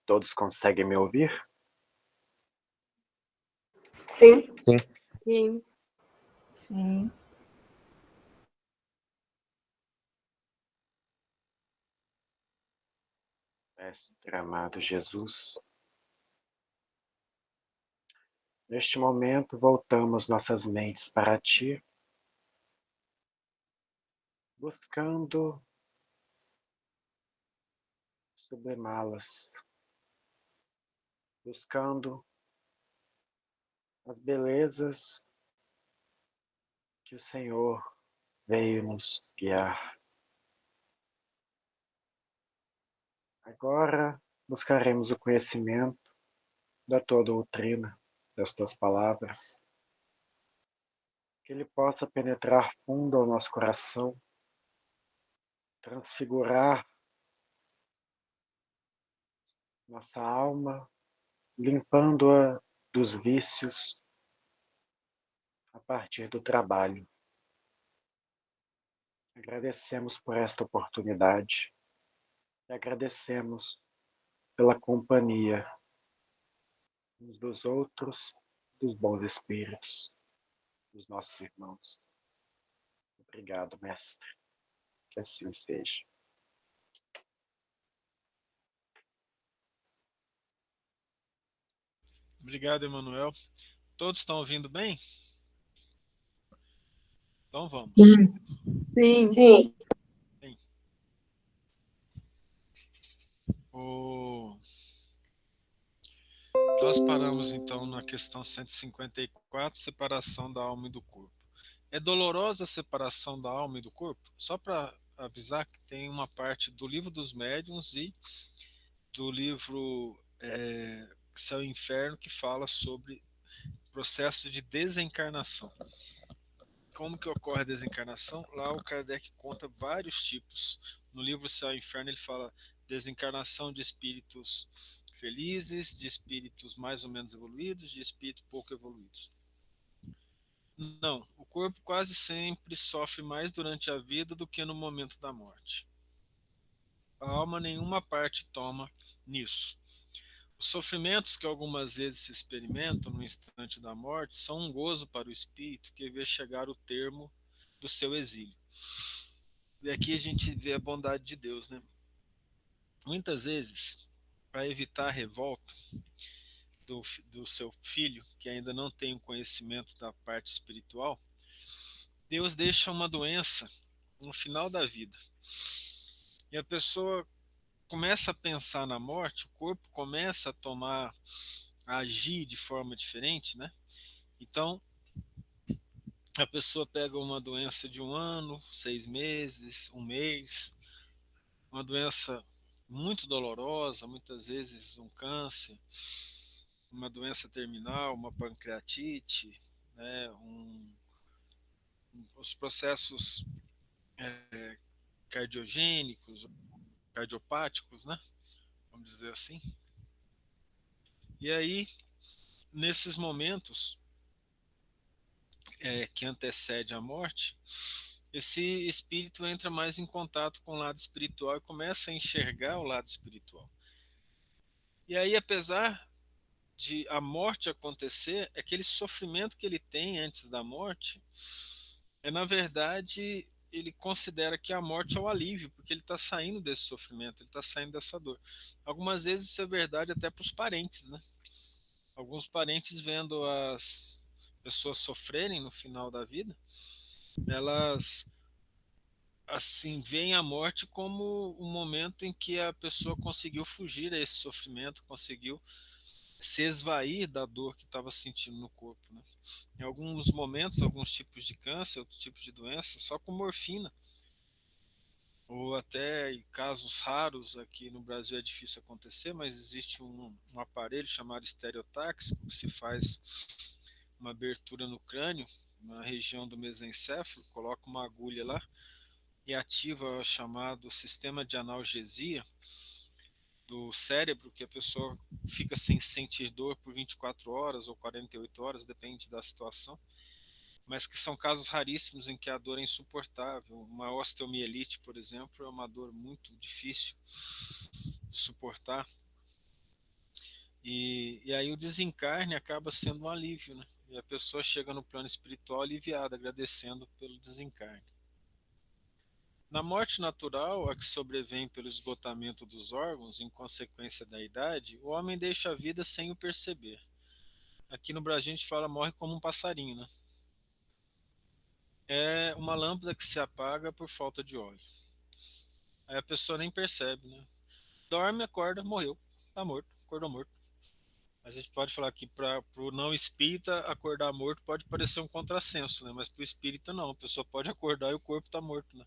Todos conseguem me ouvir? Sim. Sim. Sim. Sim. Mestre amado Jesus, neste momento voltamos nossas mentes para Ti, buscando sublimá-las, buscando as belezas que o Senhor veio nos guiar. Agora buscaremos o conhecimento da tua doutrina, das tuas palavras, que ele possa penetrar fundo ao nosso coração, transfigurar nossa alma, limpando-a dos vícios a partir do trabalho. Agradecemos por esta oportunidade e agradecemos pela companhia uns dos outros, dos bons espíritos, dos nossos irmãos. Obrigado, Mestre. Que assim seja. Obrigado, Emanuel. Todos estão ouvindo bem? Então vamos. Sim. Sim. Nós paramos então na questão 154, separação da alma e do corpo. É dolorosa a separação da alma e do corpo? Só para avisar que tem uma parte do livro dos médiuns e do livro Céu e Inferno que fala sobre processo de desencarnação. Como que ocorre a desencarnação? Lá o Kardec conta vários tipos. No livro Céu e Inferno ele fala desencarnação de espíritos felizes, de espíritos mais ou menos evoluídos, de espíritos pouco evoluídos. Não, o corpo quase sempre sofre mais durante a vida do que no momento da morte. A alma nenhuma parte toma nisso. Os sofrimentos que algumas vezes se experimentam no instante da morte são um gozo para o espírito que vê chegar o termo do seu exílio. E aqui a gente vê a bondade de Deus, né? Muitas vezes, para evitar a revolta do seu filho, que ainda não tem o conhecimento da parte espiritual, Deus deixa uma doença no final da vida. E a pessoa começa a pensar na morte, o corpo começa a agir de forma diferente, né? Então, a pessoa pega uma doença de 1 ano, 6 meses, 1 mês, uma doença muito dolorosa, muitas vezes um câncer, uma doença terminal, uma pancreatite, né, os processos cardiogênicos, cardiopáticos, né, vamos dizer assim. E aí, nesses momentos que antecede a morte, esse espírito entra mais em contato com o lado espiritual e começa a enxergar o lado espiritual. E aí, apesar de a morte acontecer, aquele sofrimento que ele tem antes da morte, na verdade, ele considera que a morte é o alívio, porque ele está saindo desse sofrimento, ele está saindo dessa dor. Algumas vezes isso é verdade até para os parentes, né? Alguns parentes vendo as pessoas sofrerem no final da vida, elas assim veem a morte como um momento em que a pessoa conseguiu fugir a esse sofrimento, conseguiu se esvair da dor que estava sentindo no corpo, né? Em alguns momentos, alguns tipos de câncer, outros tipos de doença, só com morfina, ou até em casos raros aqui no Brasil é difícil acontecer, mas existe um aparelho chamado estereotáxico que se faz uma abertura no crânio, na região do mesencéfalo, coloca uma agulha lá e ativa o chamado sistema de analgesia do cérebro, que a pessoa fica sem sentir dor por 24 horas ou 48 horas, depende da situação, mas que são casos raríssimos em que a dor é insuportável. Uma osteomielite, por exemplo, é uma dor muito difícil de suportar. E aí o desencarne acaba sendo um alívio, né? E a pessoa chega no plano espiritual aliviada, agradecendo pelo desencarne. Na morte natural, a que sobrevém pelo esgotamento dos órgãos em consequência da idade, o homem deixa a vida sem o perceber. Aqui no Brasil a gente fala morre como um passarinho, né? É uma lâmpada que se apaga por falta de óleo. Aí a pessoa nem percebe, né? Dorme, acorda, morreu, tá morto, acordou morto. Mas a gente pode falar que para o não espírita acordar morto pode parecer um contrassenso, né? Mas para o espírita não, a pessoa pode acordar e o corpo está morto, né?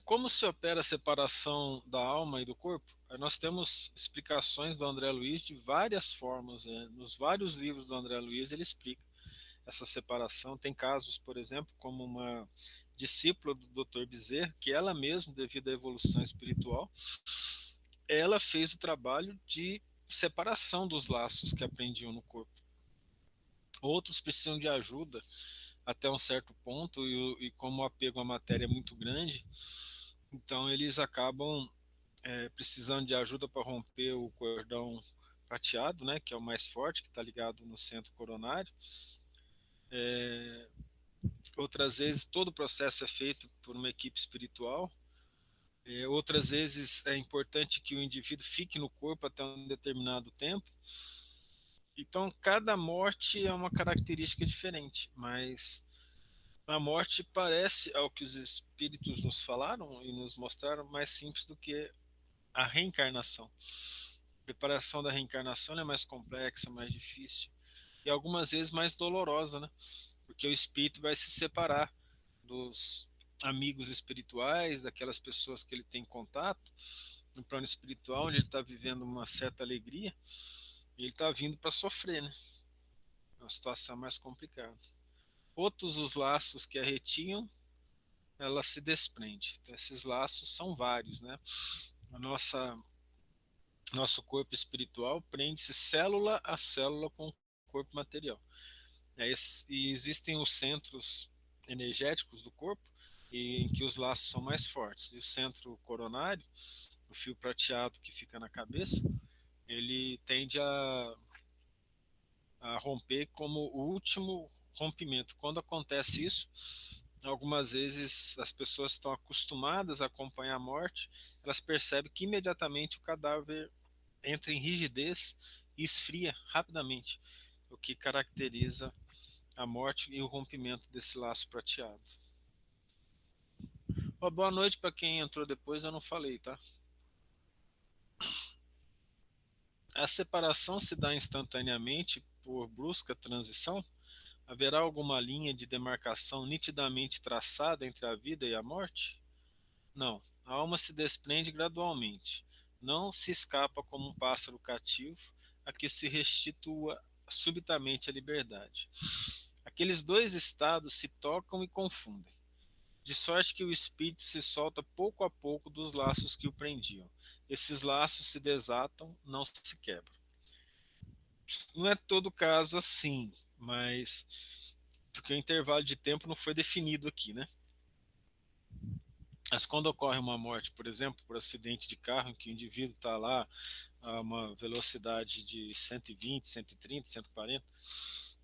Como se opera a separação da alma e do corpo? Nós temos explicações do André Luiz de várias formas, né? Nos vários livros do André Luiz ele explica essa separação. Tem casos, por exemplo, como uma discípula do Dr. Bezerra, que ela mesma, devido à evolução espiritual, ela fez o trabalho de separação dos laços que aprendiam no corpo. Outros precisam de ajuda até um certo ponto, e como o apego à matéria é muito grande, então eles acabam precisando de ajuda para romper o cordão prateado, né, que é o mais forte, que está ligado no centro coronário. Outras vezes todo o processo é feito por uma equipe espiritual. Outras vezes é importante que o indivíduo fique no corpo até um determinado tempo. Então, cada morte é uma característica diferente, mas a morte parece, ao que os espíritos nos falaram e nos mostraram, mais simples do que a reencarnação. A preparação da reencarnação é mais complexa, mais difícil e algumas vezes mais dolorosa, né? Porque o espírito vai se separar dos amigos espirituais, daquelas pessoas que ele tem contato no plano espiritual, onde ele está vivendo uma certa alegria, e ele está vindo para sofrer, né? É uma situação mais complicada. Outros os laços que a retinham, ela se desprende. Então, esses laços são vários, né? A nosso corpo espiritual prende-se célula a célula com o corpo material. E existem os centros energéticos do corpo, em que os laços são mais fortes. E o centro coronário, o fio prateado que fica na cabeça, ele tende a romper como o último rompimento. Quando acontece isso, algumas vezes as pessoas estão acostumadas a acompanhar a morte, elas percebem que imediatamente o cadáver entra em rigidez e esfria rapidamente, o que caracteriza a morte e o rompimento desse laço prateado. Uma boa noite para quem entrou depois, eu não falei, tá? A separação se dá instantaneamente por brusca transição? Haverá alguma linha de demarcação nitidamente traçada entre a vida e a morte? Não, a alma se desprende gradualmente. Não se escapa como um pássaro cativo a que se restitua subitamente a liberdade. Aqueles dois estados se tocam e confundem, de sorte que o espírito se solta pouco a pouco dos laços que o prendiam. Esses laços se desatam, não se quebram. Não é todo caso assim, mas porque o intervalo de tempo não foi definido aqui, né? Mas quando ocorre uma morte, por exemplo, por acidente de carro, em que o indivíduo está lá a uma velocidade de 120, 130, 140,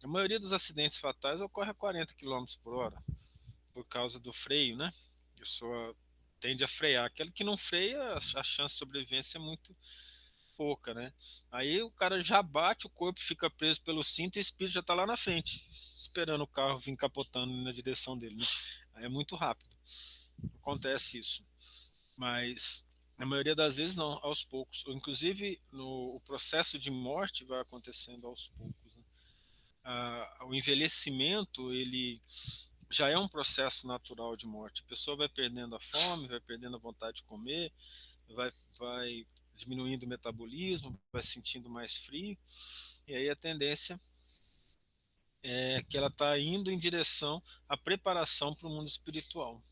a maioria dos acidentes fatais ocorre a 40 km por hora, por causa do freio, né? A pessoa tende a frear. Aquele que não freia, a chance de sobrevivência é muito pouca, né? Aí o cara já bate, o corpo fica preso pelo cinto e o espírito já está lá na frente, esperando o carro vir capotando na direção dele, né? Aí é muito rápido. Acontece isso. Mas na maioria das vezes não, aos poucos. Inclusive o processo de morte vai acontecendo aos poucos, né? O envelhecimento ele já é um processo natural de morte. A pessoa vai perdendo a fome, vai perdendo a vontade de comer, vai diminuindo o metabolismo, vai sentindo mais frio, e aí a tendência é que ela está indo em direção à preparação para o mundo espiritual.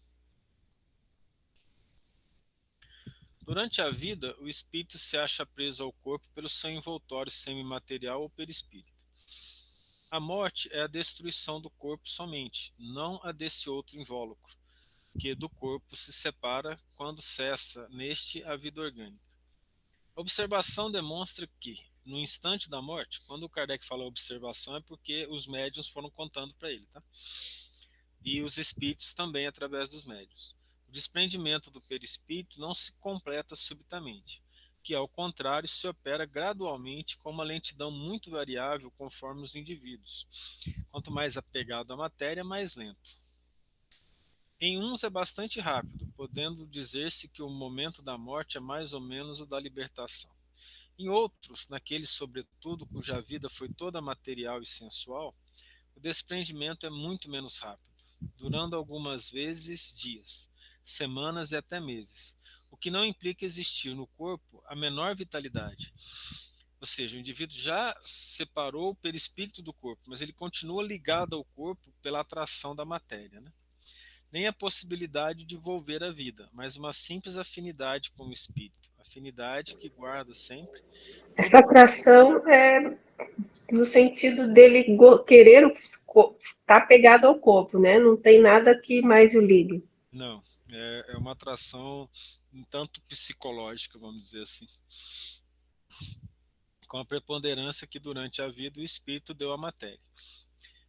Durante a vida, o espírito se acha preso ao corpo pelo seu envoltório semimaterial ou perispírito. A morte é a destruição do corpo somente, não a desse outro invólucro. que do corpo se separa quando cessa neste a vida orgânica. A observação demonstra que, no instante da morte, quando o Kardec fala observação é porque os médiuns foram contando para ele, tá? E os espíritos também através dos médiuns. O desprendimento do perispírito não se completa subitamente, que ao contrário se opera gradualmente com uma lentidão muito variável conforme os indivíduos. Quanto mais apegado à matéria, mais lento. Em uns é bastante rápido, podendo dizer-se que o momento da morte é mais ou menos o da libertação. Em outros, naqueles sobretudo cuja vida foi toda material e sensual, o desprendimento é muito menos rápido, durando algumas vezes dias, semanas e até meses, o que não implica existir no corpo a menor vitalidade. Ou seja, o indivíduo já separou o perispírito do corpo, mas ele continua ligado ao corpo pela atração da matéria, né? Nem a possibilidade de volver à vida, mas uma simples afinidade com o espírito, afinidade que guarda sempre. Essa atração é no sentido dele querer estar pegado ao corpo, né? Não tem nada que mais o ligue. Não, é uma atração um tanto psicológica, vamos dizer assim, com a preponderância que durante a vida o espírito deu à matéria.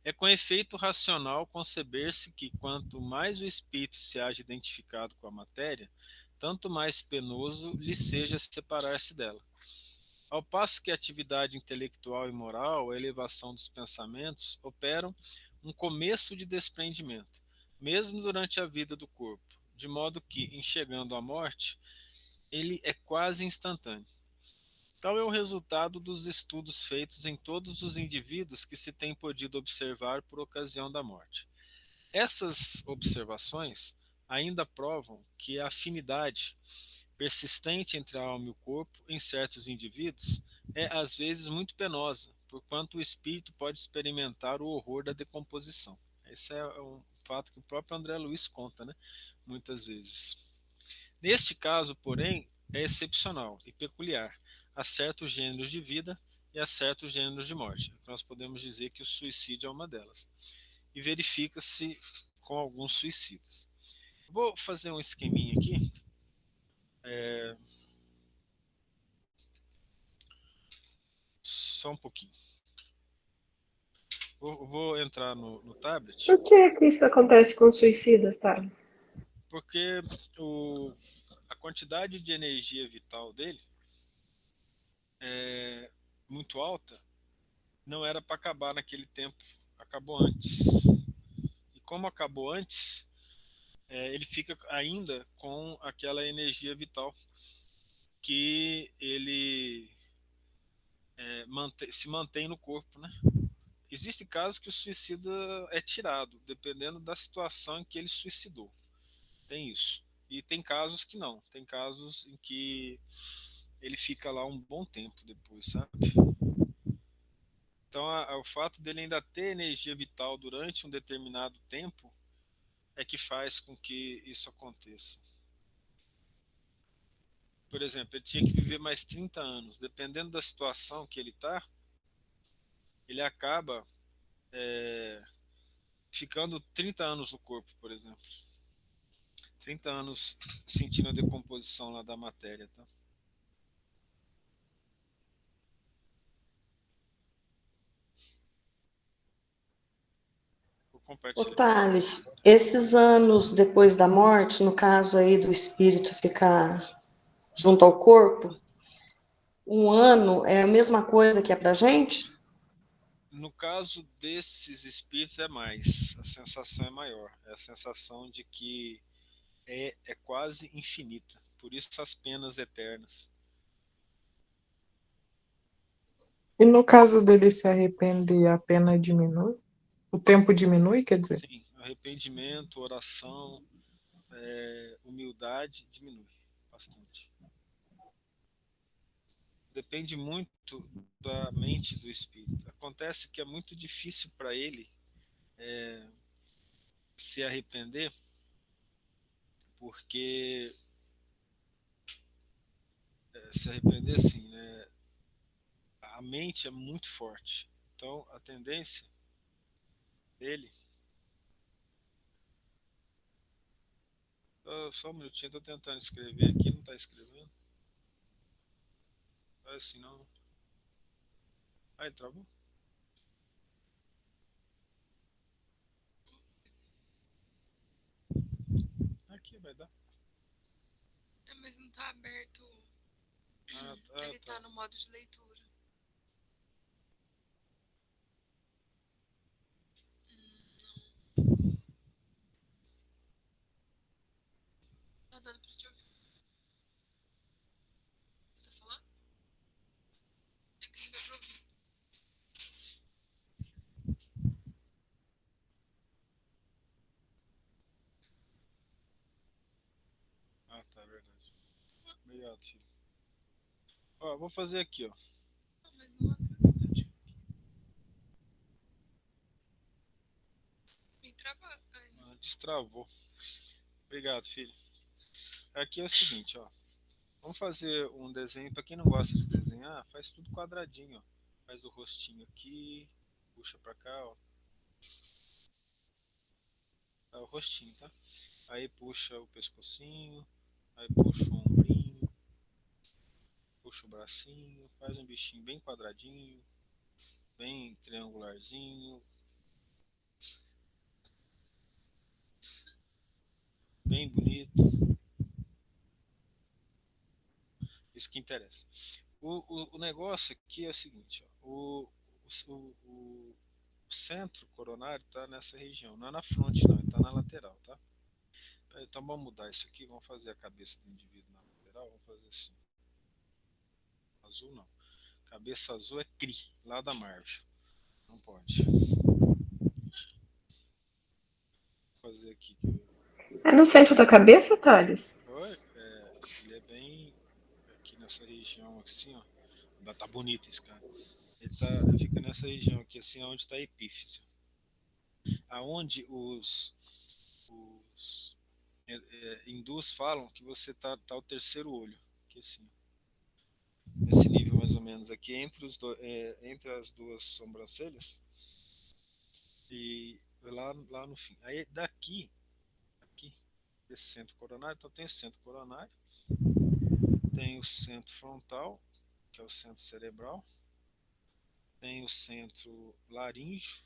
É com efeito racional conceber-se que quanto mais o espírito se haja identificado com a matéria, tanto mais penoso lhe seja separar-se dela. Ao passo que a atividade intelectual e moral, a elevação dos pensamentos, operam um começo de desprendimento, mesmo durante a vida do corpo, de modo que, em chegando à morte, ele é quase instantâneo. Tal é o resultado dos estudos feitos em todos os indivíduos que se tem podido observar por ocasião da morte. Essas observações ainda provam que a afinidade persistente entre a alma e o corpo em certos indivíduos é às vezes muito penosa, porquanto o espírito pode experimentar o horror da decomposição. Esse é um fato que o próprio André Luiz conta, né? Muitas vezes. Neste caso, porém, é excepcional e peculiar a certos gêneros de vida e a certos gêneros de morte. Nós podemos dizer que o suicídio é uma delas. E verifica-se com alguns suicidas. Vou fazer um esqueminha aqui. Só um pouquinho. Vou entrar no tablet, Por que isso acontece com suicidas, tá? porque a quantidade de energia vital dele é muito alta, não era para acabar naquele tempo, acabou antes. E como acabou antes, ele fica ainda com aquela energia vital que ele se mantém no corpo, né? Existem casos que o suicida é tirado, dependendo da situação em que ele suicidou. Tem isso. E tem casos que não. Tem casos em que ele fica lá um bom tempo depois, sabe? Então, o fato dele ainda ter energia vital durante um determinado tempo é que faz com que isso aconteça. Por exemplo, ele tinha que viver mais 30 anos. Dependendo da situação que ele está, ele acaba ficando 30 anos no corpo, por exemplo. 30 anos sentindo a decomposição lá da matéria, tá? Vou Ô, compartilhar. Thales, esses anos depois da morte, no caso aí do espírito ficar junto ao corpo, um ano é a mesma coisa que é pra gente? No caso desses espíritos é mais, a sensação é maior, é a sensação de que é quase infinita, por isso as penas eternas. E no caso dele se arrepender, a pena diminui? O tempo diminui, quer dizer? Sim, arrependimento, oração, humildade diminui bastante. Depende muito da mente do espírito. Acontece que é muito difícil para ele se arrepender, porque se arrepender assim, né, a mente é muito forte. Então a tendência dele Só um minutinho, tô tentando escrever aqui, não tá escrevendo. Faz assim não. Aí, travou? Aqui vai dar. Mas não tá aberto. Ele tá no modo de leitura. Não. Tá dando pra te ouvir. Você tá falando? É que não dá pra ouvir. Tá, verdade. Obrigado, filho. Ó, vou fazer aqui, ó. Não, mas não abriu. Me trava. Destravou. Obrigado, filho. Aqui é o seguinte, ó. Vamos fazer um desenho. Para quem não gosta de desenhar, faz tudo quadradinho, ó. Faz o rostinho aqui, puxa para cá, ó. Tá o rostinho, tá? Aí puxa o pescocinho, aí puxa o ombrinho, puxa o bracinho, faz um bichinho bem quadradinho, bem triangularzinho, bem bonito. Isso que interessa. O negócio aqui é o seguinte, ó. O centro coronário está nessa região, não é na fronte não, está na lateral, tá? Então vamos mudar isso aqui, vamos fazer a cabeça do indivíduo na lateral, vamos fazer assim. Azul não. Cabeça azul é CRI, lá da Marvel. Não pode. Vou fazer aqui. É no centro da cabeça, Thales? Ele é bem aqui nessa região assim, ó. Tá bonito esse cara. Ele fica nessa região aqui, assim, onde está a epífise. Aonde os hindus falam que você tá o terceiro olho, que assim, nesse nível mais ou menos aqui entre as duas sobrancelhas e lá no fim. Aí aqui esse centro coronário, então tem o centro coronário, tem o centro frontal, que é o centro cerebral, tem o centro laríngeo,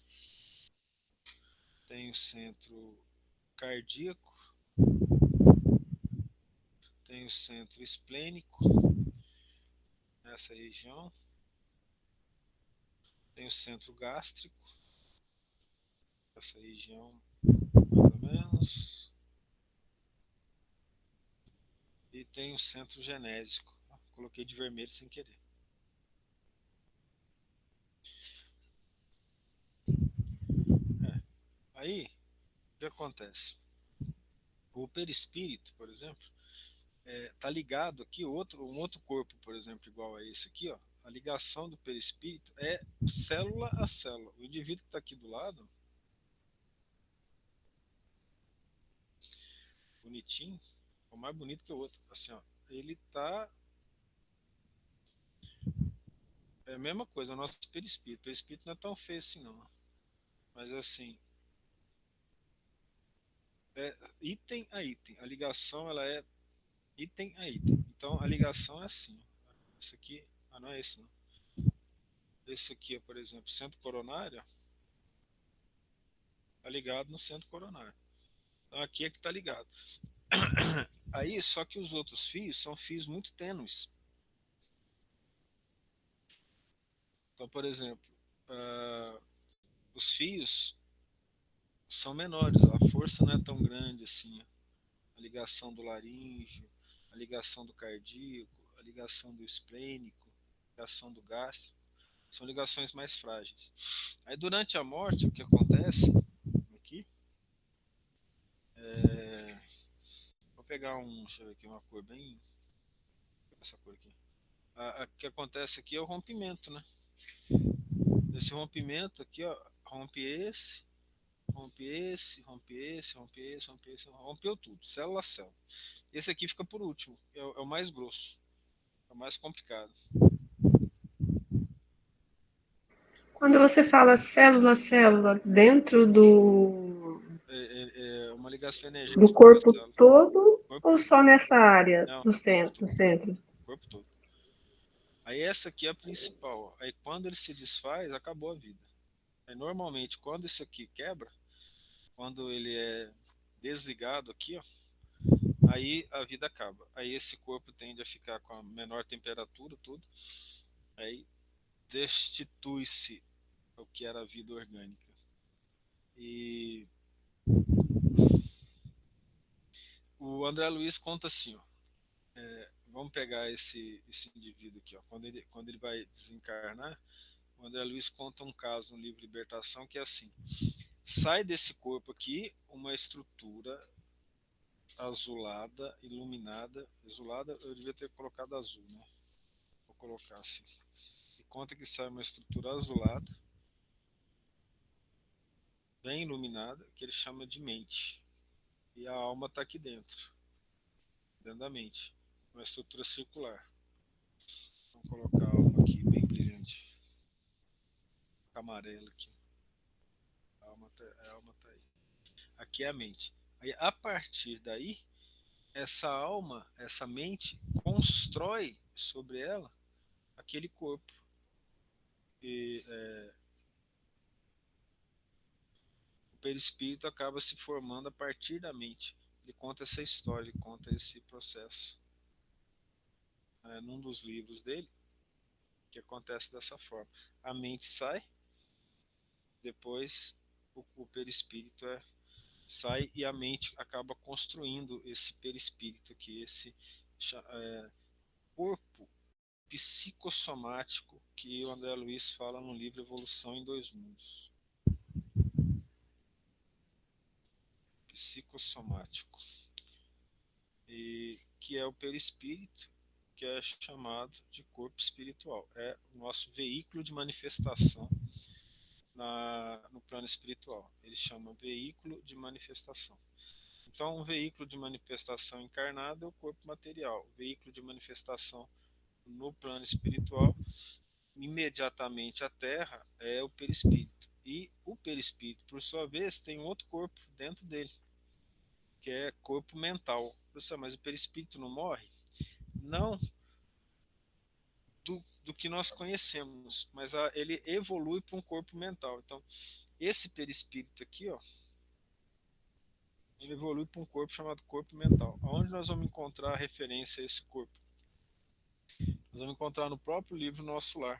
tem o centro cardíaco, tem o centro esplênico, nessa região, tem o centro gástrico, essa região mais ou menos, e tem o centro genésico. Coloquei de vermelho sem querer. Aí, o que acontece? O perispírito, por exemplo, tá ligado aqui, um outro corpo, por exemplo, igual a esse aqui, ó, a ligação do perispírito é célula a célula. O indivíduo que está aqui do lado, bonitinho, é o mais bonito que o outro, assim, ó, ele tá é a mesma coisa, o nosso perispírito. O perispírito não é tão feio assim, não. Mas assim, item a item. A ligação ela é item a item. Então a ligação é assim. Esse aqui, não é esse não. Esse aqui, por exemplo, centro coronário, tá ligado no centro coronário. Então aqui é que tá ligado. Aí, só que os outros fios são fios muito tênues. Então, por exemplo, os fios são menores, a força não é tão grande assim. A ligação do laríngeo, a ligação do cardíaco, a ligação do esplênico, a ligação do gástrico, são ligações mais frágeis. Aí durante a morte, o que acontece aqui, vou pegar deixa eu ver aqui, uma cor bem, essa cor aqui. O que acontece aqui é o rompimento, né? Esse rompimento aqui, ó, rompe esse, rompe esse, rompe esse, rompe esse, rompe esse, rompeu tudo, célula a célula. Esse aqui fica por último, é o mais grosso, é o mais complicado. Quando você fala célula a célula, dentro do uma ligação do energética da corpo célula. todo ou só nessa área Não, do centro? o corpo todo. Aí essa aqui é a principal. Ó. Aí quando ele se desfaz, acabou a vida. Aí normalmente quando isso aqui quebra, quando ele é desligado aqui, ó, aí a vida acaba. Aí esse corpo tende a ficar com a menor temperatura, tudo. Aí destitui-se o que era a vida orgânica. E o André Luiz conta assim, ó, vamos pegar esse indivíduo aqui, ó, quando ele vai desencarnar, o André Luiz conta um caso no livro Libertação que é assim: sai desse corpo aqui uma estrutura azulada, iluminada, azulada, eu devia ter colocado azul, né? Vou colocar assim. E conta que sai uma estrutura azulada, bem iluminada, que ele chama de mente. E a alma está aqui dentro da mente, uma estrutura circular. Vamos colocar a alma aqui bem brilhante, amarela aqui. A alma tá aí. Aqui é a mente. Aí, a partir daí, essa alma, essa mente, constrói sobre ela aquele corpo. E o perispírito acaba se formando a partir da mente. Ele conta essa história, ele conta esse processo. Num dos livros dele, que acontece dessa forma. A mente sai, depois o perispírito sai e a mente acaba construindo esse perispírito aqui, esse corpo psicossomático que o André Luiz fala no livro Evolução em Dois Mundos. Psicossomático. E que é o perispírito, que é chamado de corpo espiritual. É o nosso veículo de manifestação no plano espiritual. Ele chama veículo de manifestação. Então, um veículo de manifestação encarnado é o corpo material. O veículo de manifestação no plano espiritual, imediatamente à Terra, é o perispírito. E o perispírito, por sua vez, tem um outro corpo dentro dele, que é corpo mental. Professor, mas o perispírito não morre? Não do que nós conhecemos, mas ele evolui para um corpo mental. Então, esse perispírito aqui, ó, ele evolui para um corpo chamado corpo mental. Aonde nós vamos encontrar a referência a esse corpo? Nós vamos encontrar no próprio livro Nosso Lar.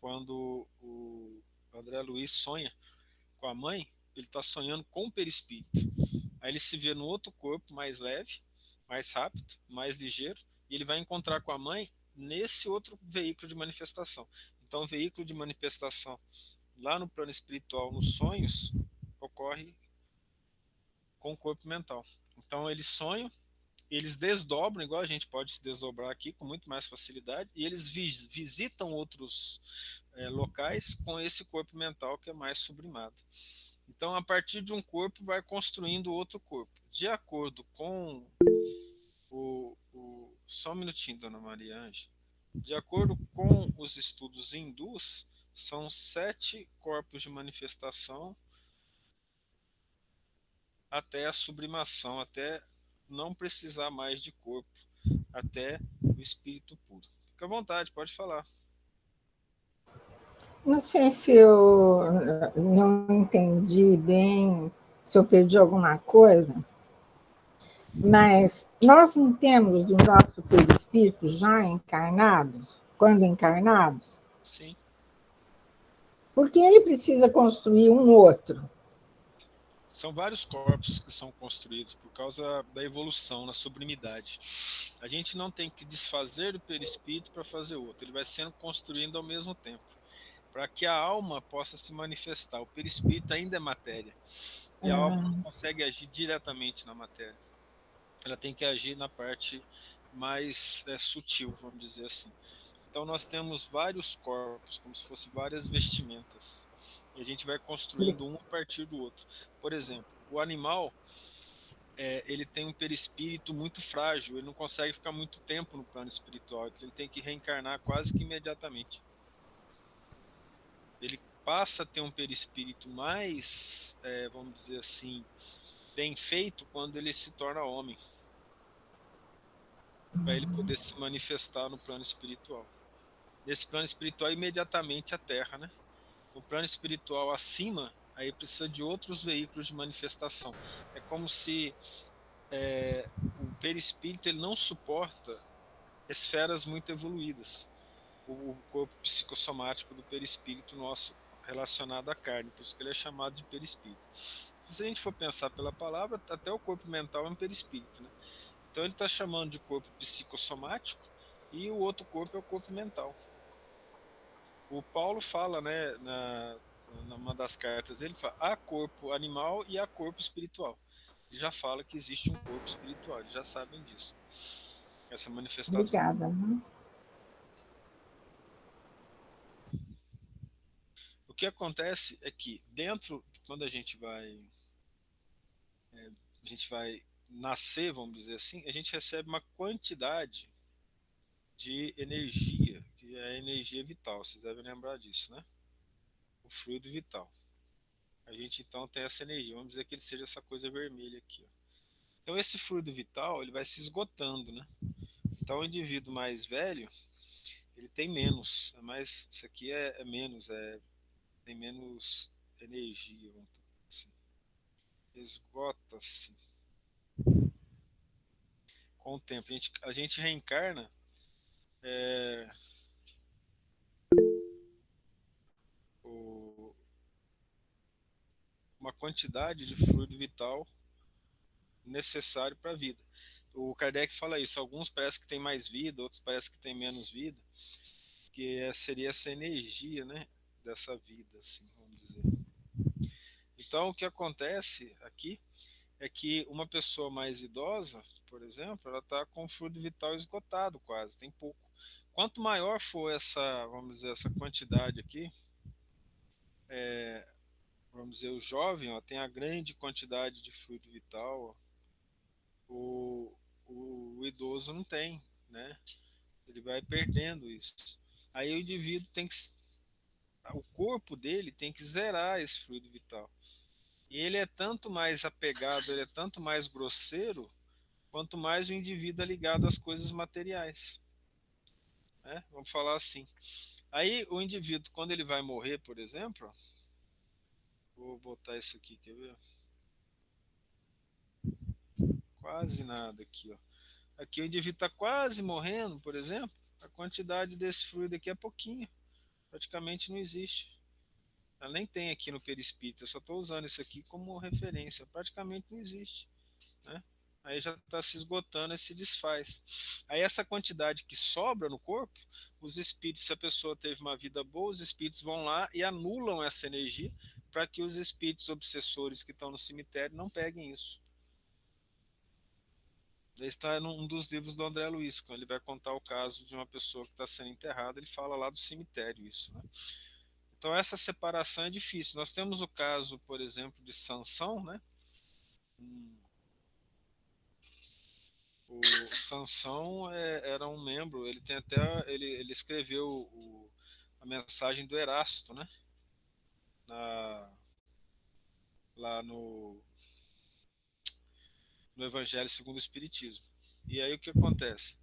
Quando o André Luiz sonha com a mãe, ele está sonhando com o perispírito. Aí ele se vê no outro corpo mais leve, mais rápido, mais ligeiro, e ele vai encontrar com a mãe nesse outro veículo de manifestação. Então, o veículo de manifestação lá no plano espiritual, nos sonhos, ocorre com o corpo mental. Então, eles sonham, eles desdobram, igual a gente pode se desdobrar aqui com muito mais facilidade, e eles visitam outros locais com esse corpo mental que é mais sublimado. Então, a partir de um corpo, vai construindo outro corpo. De acordo com só um minutinho, dona Maria Ângela. De acordo com os estudos hindus, são 7 corpos de manifestação até a sublimação, até não precisar mais de corpo, até o espírito puro. Fica à vontade, pode falar. Não sei se eu não entendi bem, se eu perdi alguma coisa, mas nós não temos do nosso perispírito já encarnados, quando encarnados? Sim. Porque ele precisa construir um outro. São vários corpos que são construídos por causa da evolução na sublimidade. A gente não tem que desfazer o perispírito para fazer outro, ele vai sendo construído ao mesmo tempo, para que a alma possa se manifestar. O perispírito ainda é matéria, e a alma não consegue agir diretamente na matéria. Ela tem que agir na parte mais sutil, vamos dizer assim. Então nós temos vários corpos, como se fossem várias vestimentas. E a gente vai construindo um a partir do outro. Por exemplo, o animal, ele tem um perispírito muito frágil, ele não consegue ficar muito tempo no plano espiritual, então ele tem que reencarnar quase que imediatamente. Ele passa a ter um perispírito mais, vamos dizer assim, bem feito quando ele se torna homem. para ele poder se manifestar no plano espiritual. Nesse plano espiritual, imediatamente a Terra, né? No plano espiritual acima, aí precisa de outros veículos de manifestação. É como se o perispírito ele não suporta esferas muito evoluídas. O corpo psicossomático do perispírito nosso relacionado à carne, por isso que ele é chamado de perispírito. Se a gente for pensar pela palavra, até o corpo mental é um perispírito, né? Então ele está chamando de corpo psicossomático e o outro corpo é o corpo mental. O Paulo fala, né, numa das cartas dele, fala, há corpo animal e há corpo espiritual. Ele já fala que existe um corpo espiritual, eles já sabem disso. Essa manifestação. Obrigada. Né? O que acontece é que dentro, quando a gente vai nascer, vamos dizer assim, a gente recebe uma quantidade de energia, que é a energia vital, vocês devem lembrar disso, né? O fluido vital. A gente então tem essa energia, vamos dizer que ele seja essa coisa vermelha aqui. Ó. Então esse fluido vital, ele vai se esgotando, né? Então o indivíduo mais velho, ele tem menos, isso aqui é menos, tem menos energia, vamos dizer assim. Esgota-se com o tempo. A gente reencarna uma quantidade de fluido vital necessário para a vida. O Kardec fala isso, alguns parece que tem mais vida, outros parece que tem menos vida, que seria essa energia, né, dessa vida, assim, vamos dizer. Então, o que acontece aqui é que uma pessoa mais idosa, por exemplo, ela está com o fluido vital esgotado quase, tem pouco. Quanto maior for essa, vamos dizer, essa quantidade aqui, vamos dizer, o jovem ó, tem a grande quantidade de fluido vital, o idoso não tem, né? Ele vai perdendo isso. Aí o indivíduo tem que, o corpo dele tem que zerar esse fluido vital. E ele é tanto mais apegado, ele é tanto mais grosseiro, quanto mais o indivíduo é ligado às coisas materiais. Né? Vamos falar assim. Aí o indivíduo, quando ele vai morrer, por exemplo, vou botar isso aqui, quer ver? Quase nada aqui, ó. Aqui o indivíduo está quase morrendo, por exemplo, a quantidade desse fluido aqui é pouquinho, praticamente não existe. Ela nem tem aqui no perispírito, eu só estou usando isso aqui como referência, praticamente não existe. Né? Aí já está se esgotando e se desfaz. Aí essa quantidade que sobra no corpo, os espíritos, se a pessoa teve uma vida boa, os espíritos vão lá e anulam essa energia para que os espíritos obsessores que estão no cemitério não peguem isso. Está num dos livros do André Luiz, quando ele vai contar o caso de uma pessoa que está sendo enterrada, ele fala lá do cemitério isso. Né? Então essa separação é difícil. Nós temos o caso, por exemplo, de Sansão, né? O Sansão era um membro, ele tem até ele escreveu a mensagem do Erasto, né? Lá no Evangelho segundo o Espiritismo. E aí o que acontece?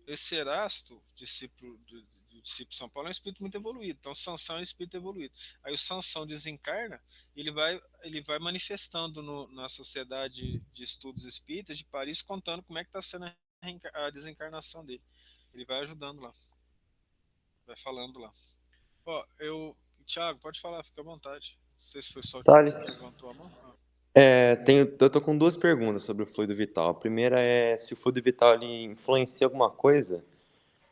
Esse Erasto, discípulo do discípulo de São Paulo, é um espírito muito evoluído. Então, Sansão é um espírito evoluído. Aí o Sansão desencarna, ele vai manifestando na Sociedade de Estudos Espíritas de Paris, contando como é que está sendo a desencarnação dele. Ele vai ajudando lá, vai falando lá. Ó, Thiago, pode falar, fica à vontade. Não sei se foi só o Thiago que Thales, levantou a mão. eu tô com duas perguntas sobre o fluido vital. A primeira é se o fluido vital ele influencia alguma coisa,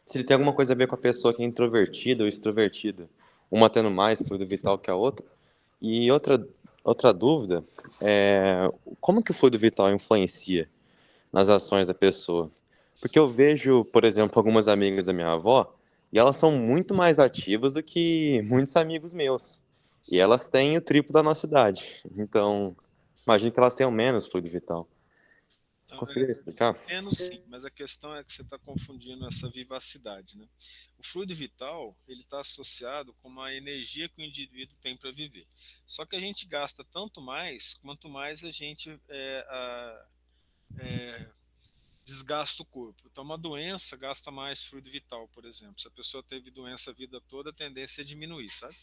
se ele tem alguma coisa a ver com a pessoa que é introvertida ou extrovertida, uma tendo mais fluido vital que a outra. E outra dúvida é como que o fluido vital influencia nas ações da pessoa? Porque eu vejo, por exemplo, algumas amigas da minha avó e elas são muito mais ativas do que muitos amigos meus. E elas têm o triplo da nossa idade. Então, imagino que elas tenham menos fluido vital. Você Não, conseguiria explicar? menos sim, mas a questão é que você está confundindo essa vivacidade, né? O fluido vital ele está associado com uma energia que o indivíduo tem para viver. Só que a gente gasta tanto mais quanto mais a gente desgasta o corpo. Então, uma doença gasta mais fluido vital, por exemplo. Se a pessoa teve doença a vida toda, a tendência é diminuir, sabe?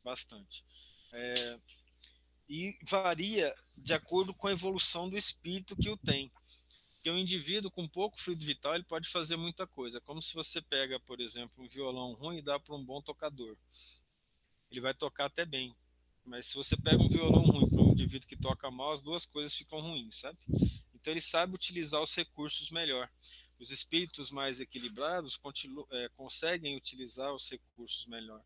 Bastante. E varia de acordo com a evolução do espírito que o tem. Porque um indivíduo com pouco fluido vital, ele pode fazer muita coisa. Como se você pega, por exemplo, um violão ruim e dá para um bom tocador. Ele vai tocar até bem. Mas se você pega um violão ruim para um indivíduo que toca mal, as duas coisas ficam ruins, sabe? Então ele sabe utilizar os recursos melhor. Os espíritos mais equilibrados conseguem utilizar os recursos melhor.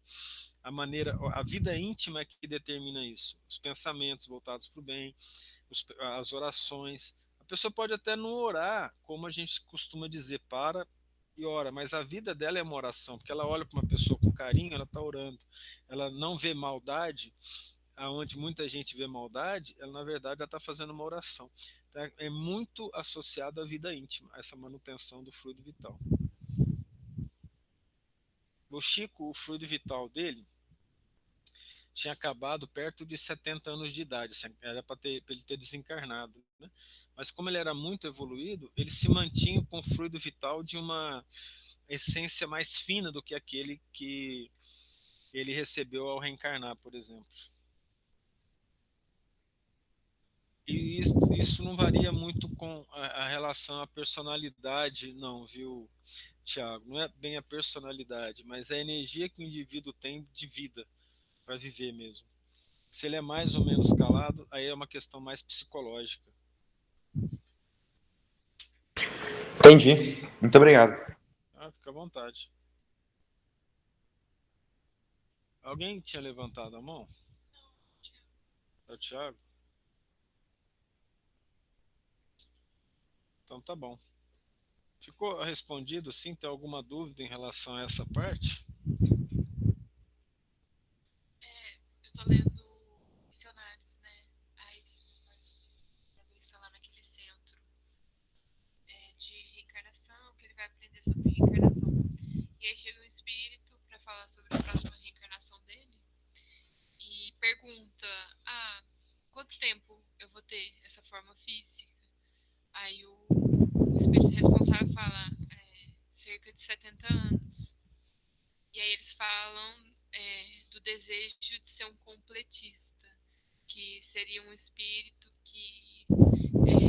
A vida íntima é que determina isso. Os pensamentos voltados para o bem, as orações. A pessoa pode até não orar, como a gente costuma dizer, para e ora, mas a vida dela é uma oração, porque ela olha para uma pessoa com carinho, ela está orando. Ela não vê maldade, aonde muita gente vê maldade, ela na verdade está fazendo uma oração. Então, é muito associado à vida íntima, essa manutenção do fluido vital. O Chico, o fluido vital dele tinha acabado perto de 70 anos de idade, assim, era para ele ter desencarnado, né? Mas como ele era muito evoluído, ele se mantinha com o fluido vital de uma essência mais fina do que aquele que ele recebeu ao reencarnar, por exemplo. E isso não varia muito com a relação à personalidade, não, viu, Tiago? Não é bem a personalidade, mas a energia que o indivíduo tem de vida para viver mesmo. Se ele é mais ou menos calado, aí é uma questão mais psicológica. Entendi. Muito obrigado. Fica à vontade. Alguém tinha levantado a mão? É o Tiago? Então tá bom. Ficou respondido, sim? Tem alguma dúvida em relação a essa parte? Eu tô lendo Missionários, né? Aí a Lu está lá naquele centro de reencarnação, que ele vai aprender sobre reencarnação. E aí chega um espírito para falar sobre a próxima reencarnação dele e pergunta: quanto tempo eu vou ter essa forma física? Aí o espírito responsável fala: cerca de 70 anos. E aí eles falam do desejo de ser um completista, que seria um espírito que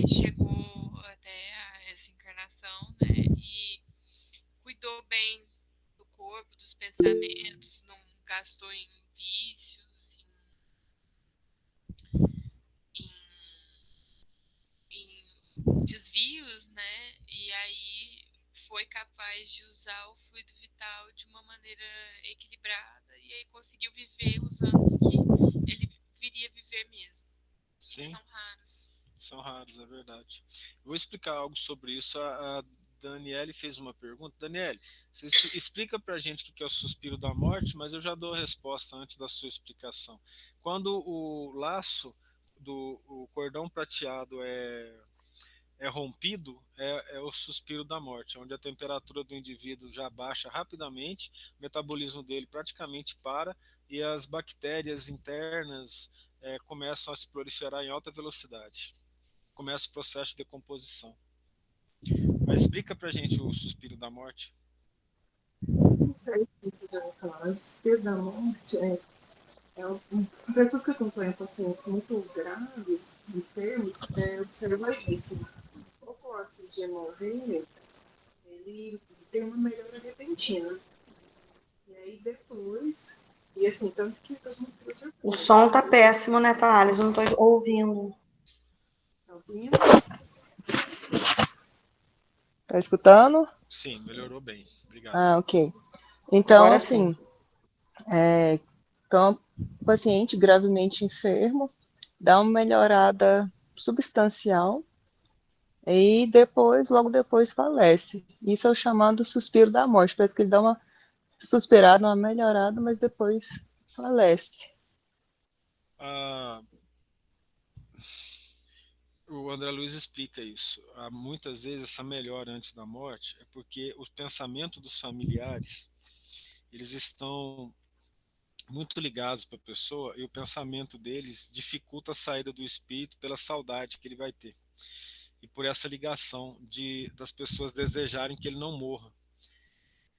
chegou até essa encarnação, né, e cuidou bem do corpo, dos pensamentos, não gastou em vícios, em desvios, né? E aí foi capaz de usar o fluido vital de uma maneira equilibrada e aí conseguiu viver os anos que ele viria viver mesmo. Sim. Que são raros. São raros, é verdade. Eu vou explicar algo sobre isso. A Daniele fez uma pergunta. Daniele, você explica pra gente o que é o suspiro da morte, mas eu já dou a resposta antes da sua explicação. Quando o laço o cordão prateado é rompido, é o suspiro da morte, onde a temperatura do indivíduo já baixa rapidamente, o metabolismo dele praticamente para e as bactérias internas começam a se proliferar em alta velocidade. Começa o processo de decomposição. Mas explica pra gente o suspiro da morte. Não sei se falar. O suspiro da morte pessoas que acompanham pacientes muito graves, enfermos, observam isso. Pouco antes de morrer, ele tem uma melhora repentina. E aí depois, e assim, tanto que todo mundo fica surpreso. O som tá péssimo, né, Thales? Eu não tô ouvindo. Tá ouvindo? Tá escutando? Sim, melhorou bem. Obrigado. Ok. Então, Agora assim, então, o paciente gravemente enfermo dá uma melhorada substancial e depois, logo depois, falece. Isso é o chamado suspiro da morte. Parece que ele dá uma suspirada, uma melhorada, mas depois falece. O André Luiz explica isso. Muitas vezes essa melhora antes da morte é porque o pensamento dos familiares eles estão muito ligados para a pessoa e o pensamento deles dificulta a saída do espírito pela saudade que ele vai ter. e por essa ligação das pessoas desejarem que ele não morra.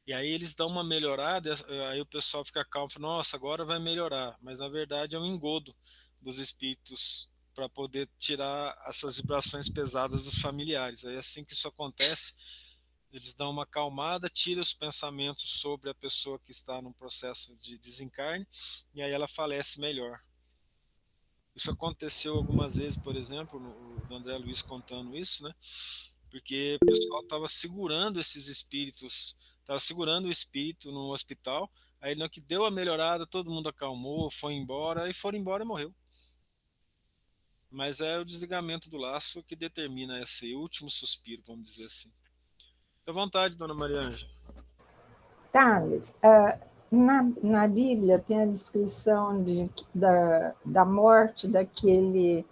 E aí eles dão uma melhorada, aí o pessoal fica calmo, fala, nossa, agora vai melhorar. Mas na verdade é um engodo dos espíritos para poder tirar essas vibrações pesadas dos familiares. Aí assim que isso acontece, eles dão uma acalmada, tiram os pensamentos sobre a pessoa que está no processo de desencarne, e aí ela falece melhor. Isso aconteceu algumas vezes, por exemplo, o André Luiz contando isso, né? Porque o pessoal estava segurando esses espíritos, estava segurando o espírito no hospital, aí no que deu a melhorada, todo mundo acalmou, foi embora, e foram embora e morreu. Mas é o desligamento do laço que determina esse último suspiro, vamos dizer assim. Fique à vontade, dona Maria Ângela. Thales, na Bíblia tem a descrição da morte daquele,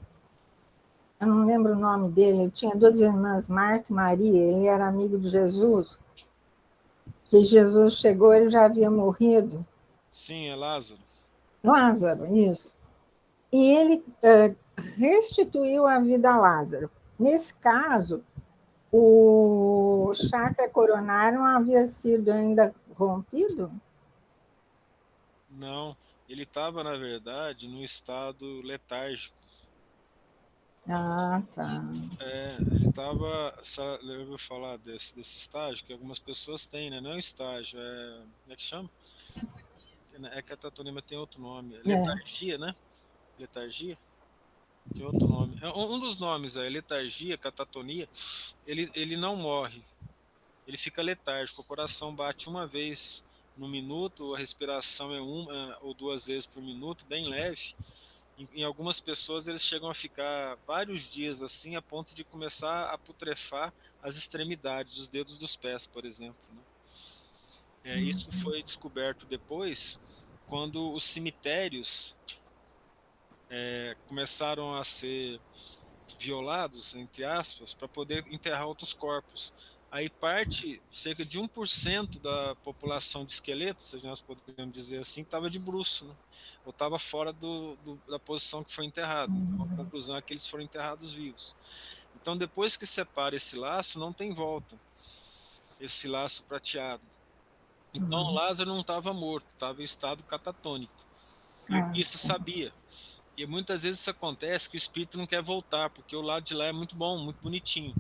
eu não lembro o nome dele, ele tinha duas irmãs, Marta e Maria, ele era amigo de Jesus, que Jesus chegou, ele já havia morrido. Sim, é Lázaro. Lázaro, isso. E ele restituiu a vida a Lázaro. Nesse caso, o chakra coronário não havia sido ainda rompido? Não, ele estava, na verdade, num estado letárgico. Ah, tá. Ele estava, eu ouviu falar desse estágio, que algumas pessoas têm, né? Não é um estágio, como é que chama? É que a catatonema tem outro nome, letargia, né? Letargia? Tem outro nome. Um dos nomes é letargia, catatonia, ele não morre, ele fica letárgico, o coração bate uma vez no minuto, a respiração é uma ou duas vezes por minuto, bem leve. Em algumas pessoas eles chegam a ficar vários dias assim, a ponto de começar a putrefar as extremidades, os dedos dos pés, por exemplo, né? Isso foi descoberto depois, quando os cemitérios começaram a ser violados, entre aspas, para poder enterrar outros corpos. Aí cerca de 1% da população de esqueletos, se nós podemos dizer assim, estava de bruço, né? Ou estava fora da posição que foi enterrado. Então, a conclusão é que eles foram enterrados vivos. Então, depois que separa esse laço, não tem volta, esse laço prateado. Então, Lázaro não estava morto, estava em estado catatônico. E o Cristo sabia. E muitas vezes isso acontece que o espírito não quer voltar, porque o lado de lá é muito bom, muito bonitinho.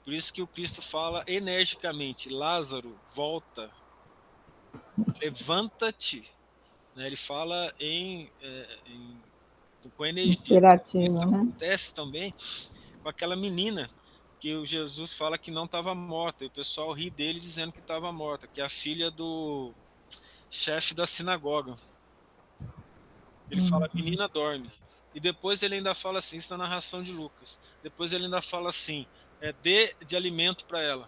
Por isso que o Cristo fala energicamente, Lázaro, volta, levanta-te. Né? Ele fala com energia. Imperativo, Isso né? acontece também com aquela menina que o Jesus fala que não estava morta, e o pessoal ri dele dizendo que estava morta, que é a filha do chefe da sinagoga. Ele fala, menina dorme. E depois ele ainda fala assim, isso na narração de Lucas. Depois ele ainda fala assim, dê de alimento para ela.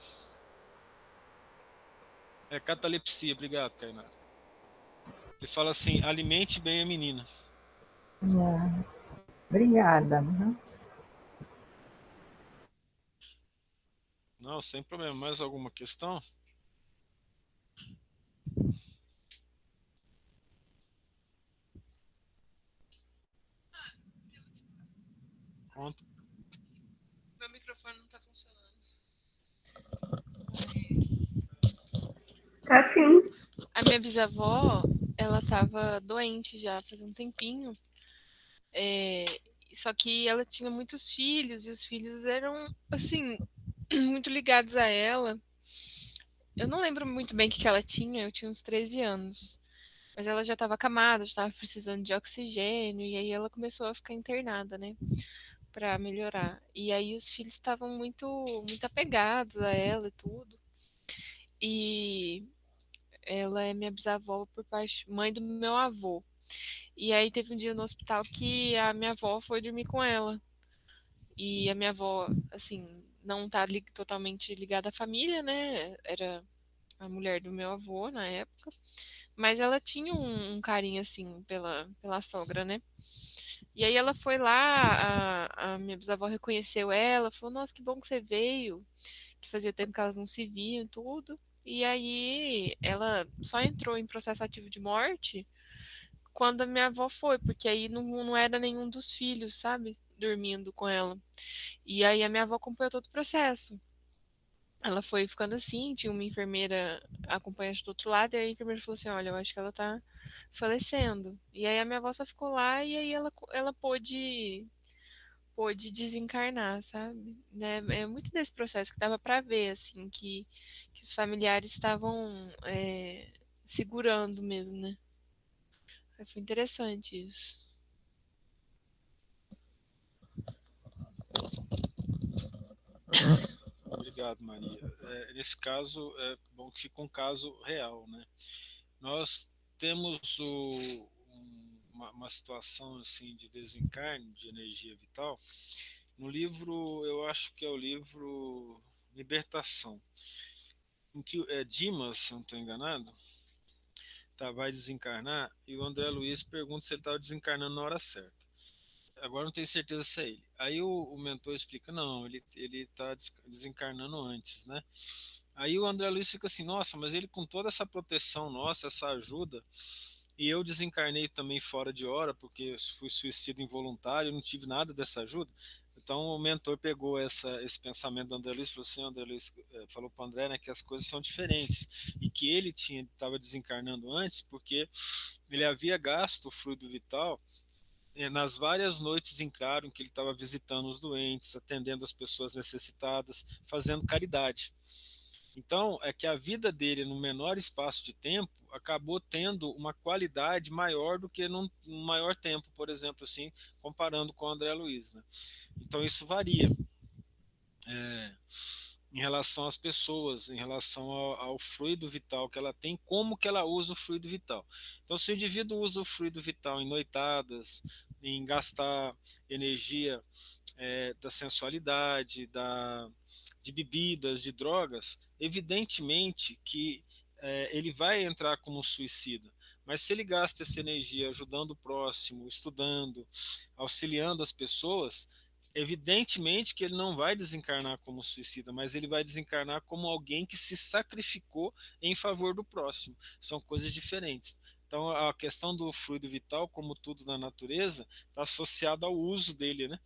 É catalepsia, obrigado, Kainara. Ele fala assim, alimente bem a menina. Obrigada. Não, sem problema. Mais alguma questão? Pronto. Meu microfone não tá funcionando. Tá sim. A minha bisavó, ela tava doente já faz um tempinho. Só que ela tinha muitos filhos, e os filhos eram, assim, muito ligados a ela. Eu não lembro muito bem o que ela tinha, eu tinha uns 13 anos. Mas ela já estava acamada, já estava precisando de oxigênio, e aí ela começou a ficar internada, né? Pra melhorar. E aí os filhos estavam muito apegados a ela e tudo. E ela é minha bisavó por parte, mãe do meu avô. E aí teve um dia no hospital que a minha avó foi dormir com ela. E a minha avó, assim, não tá totalmente ligada à família, né? Era a mulher do meu avô na época. Mas ela tinha um carinho, assim, pela sogra, né? E aí ela foi lá, a minha bisavó reconheceu ela, falou, nossa, que bom que você veio, que fazia tempo que elas não se viam e tudo. E aí ela só entrou em processo ativo de morte quando a minha avó foi, porque aí não era nenhum dos filhos, sabe? dormindo com ela. E aí a minha avó acompanhou todo o processo. Ela foi ficando assim, tinha uma enfermeira acompanhante do outro lado, e a enfermeira falou assim, olha, eu acho que ela tá falecendo. E aí a minha avó só ficou lá, e aí ela pôde desencarnar, sabe? Né? É muito desse processo que dava pra ver, assim, que os familiares estavam segurando mesmo, né? Aí foi interessante isso. Obrigado, Maria. Nesse caso, é bom que fica um caso real, né? Nós temos uma situação assim de desencarne de energia vital no livro, eu acho que é o livro Libertação, em que Dimas, se eu não estou enganado, vai desencarnar e o André Luiz pergunta se ele estava desencarnando na hora certa. Agora não tenho certeza se é ele. Aí o mentor explica, não, ele está desencarnando antes, né? Aí o André Luiz fica assim, nossa, mas ele com toda essa proteção nossa, essa ajuda, e eu desencarnei também fora de hora, porque fui suicídio involuntário, não tive nada dessa ajuda. Então o mentor pegou esse pensamento do André Luiz e falou assim, André Luiz falou para o André, né, que as coisas são diferentes, e que ele estava desencarnando antes, porque ele havia gasto o fluido vital nas várias noites em claro em que ele estava visitando os doentes, atendendo as pessoas necessitadas, fazendo caridade. Então, é que a vida dele, no menor espaço de tempo, acabou tendo uma qualidade maior do que num maior tempo, por exemplo, assim, comparando com o André Luiz, né? Então, isso varia em relação às pessoas, em relação ao fluido vital que ela tem, como que ela usa o fluido vital. Então, se o indivíduo usa o fluido vital em noitadas, em gastar energia da sensualidade, de bebidas, de drogas, evidentemente que ele vai entrar como suicida. Mas se ele gasta essa energia ajudando o próximo, estudando, auxiliando as pessoas, evidentemente que ele não vai desencarnar como suicida, mas ele vai desencarnar como alguém que se sacrificou em favor do próximo. São coisas diferentes. Então, a questão do fluido vital, como tudo na natureza, está associada ao uso dele, né?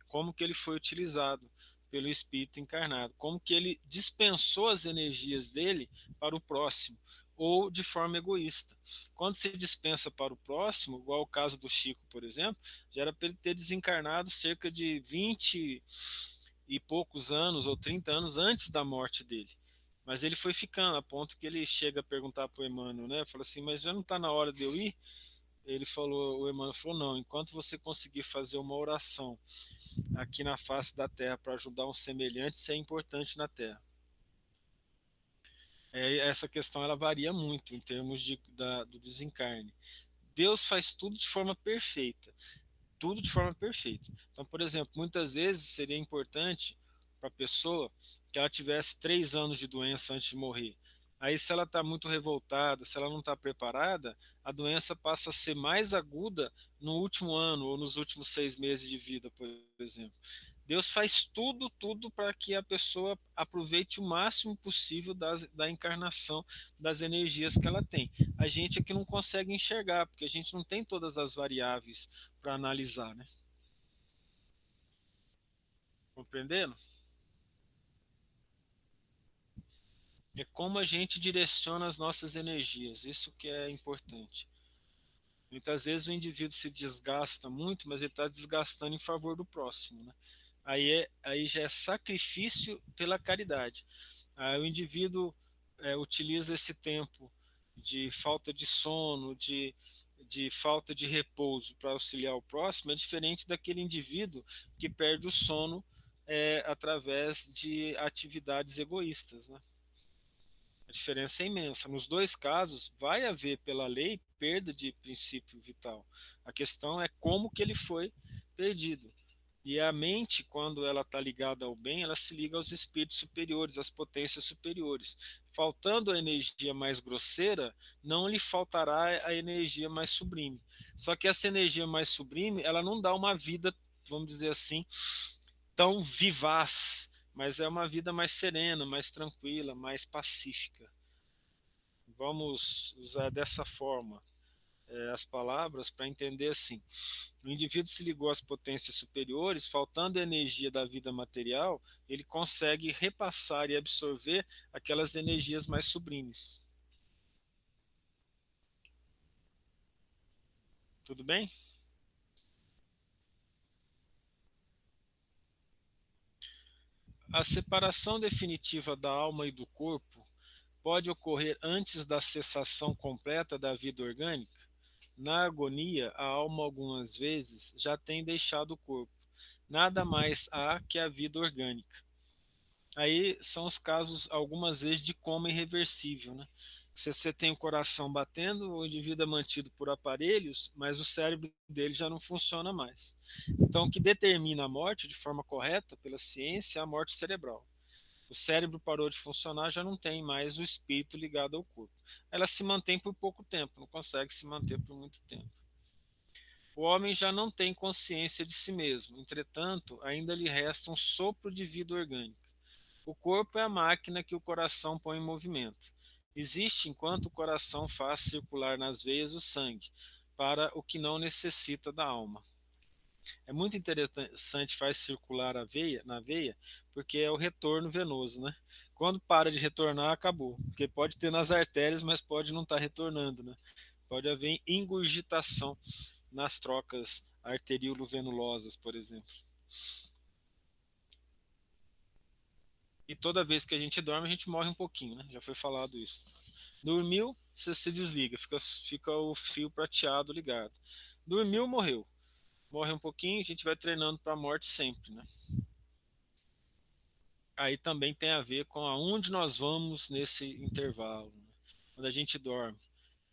Como que ele foi utilizado pelo espírito encarnado, como que ele dispensou as energias dele para o próximo, ou de forma egoísta. Quando se dispensa para o próximo, igual o caso do Chico, por exemplo, já era para ele ter desencarnado cerca de 20 e poucos anos, ou 30 anos antes da morte dele. Mas ele foi ficando, a ponto que ele chega a perguntar para o Emmanuel, né? Fala assim, mas já não está na hora de eu ir? O Emmanuel falou, não, enquanto você conseguir fazer uma oração aqui na face da Terra para ajudar um semelhante, isso é importante na Terra. Essa questão ela varia muito em termos do desencarne. Deus faz tudo de forma perfeita, tudo de forma perfeita. Então, por exemplo, muitas vezes seria importante para a pessoa que ela tivesse 3 anos de doença antes de morrer. Aí, se ela está muito revoltada, se ela não está preparada, a doença passa a ser mais aguda no último ano ou nos últimos 6 meses de vida, por exemplo. Deus faz tudo para que a pessoa aproveite o máximo possível da encarnação, das energias que ela tem. A gente é que não consegue enxergar, porque a gente não tem todas as variáveis para analisar, né? Compreendendo? É como a gente direciona as nossas energias, isso que é importante. Muitas vezes o indivíduo se desgasta muito, mas ele está desgastando em favor do próximo, né? Aí já é sacrifício pela caridade. Aí o indivíduo utiliza esse tempo de falta de sono, de falta de repouso para auxiliar o próximo, é diferente daquele indivíduo que perde o sono através de atividades egoístas, né? A diferença é imensa. Nos dois casos, vai haver, pela lei, perda de princípio vital. A questão é como que ele foi perdido. E a mente, quando ela está ligada ao bem, ela se liga aos espíritos superiores, às potências superiores. Faltando a energia mais grosseira, não lhe faltará a energia mais sublime. Só que essa energia mais sublime, ela não dá uma vida, vamos dizer assim, tão vivaz, mas é uma vida mais serena, mais tranquila, mais pacífica. Vamos usar dessa forma. as palavras para entender assim: o indivíduo se ligou às potências superiores, faltando a energia da vida material, ele consegue repassar e absorver aquelas energias mais sublimes. Tudo bem? A separação definitiva da alma e do corpo pode ocorrer antes da cessação completa da vida orgânica. Na agonia, a alma algumas vezes já tem deixado o corpo. Nada mais há que a vida orgânica. Aí são os casos, algumas vezes, de coma irreversível, né? Se você tem o coração batendo, o indivíduo é mantido por aparelhos, mas o cérebro dele já não funciona mais. Então, o que determina a morte de forma correta pela ciência é a morte cerebral. O cérebro parou de funcionar, já não tem mais o espírito ligado ao corpo. Ela se mantém por pouco tempo, não consegue se manter por muito tempo. O homem já não tem consciência de si mesmo, entretanto, ainda lhe resta um sopro de vida orgânica. O corpo é a máquina que o coração põe em movimento. Existe enquanto o coração faz circular nas veias o sangue, para o que não necessita da alma. É muito interessante faz circular na veia, porque é o retorno venoso, né? Quando para de retornar, acabou. Porque pode ter nas artérias, mas pode não estar retornando, né? Pode haver ingurgitação nas trocas arteríolo-venulosas, por exemplo. E toda vez que a gente dorme, a gente morre um pouquinho, né? Já foi falado isso. Dormiu, você se desliga, fica o fio prateado ligado. Dormiu, morreu. Morre um pouquinho, a gente vai treinando para a morte sempre, né? Aí também tem a ver com aonde nós vamos nesse intervalo, né? Quando a gente dorme.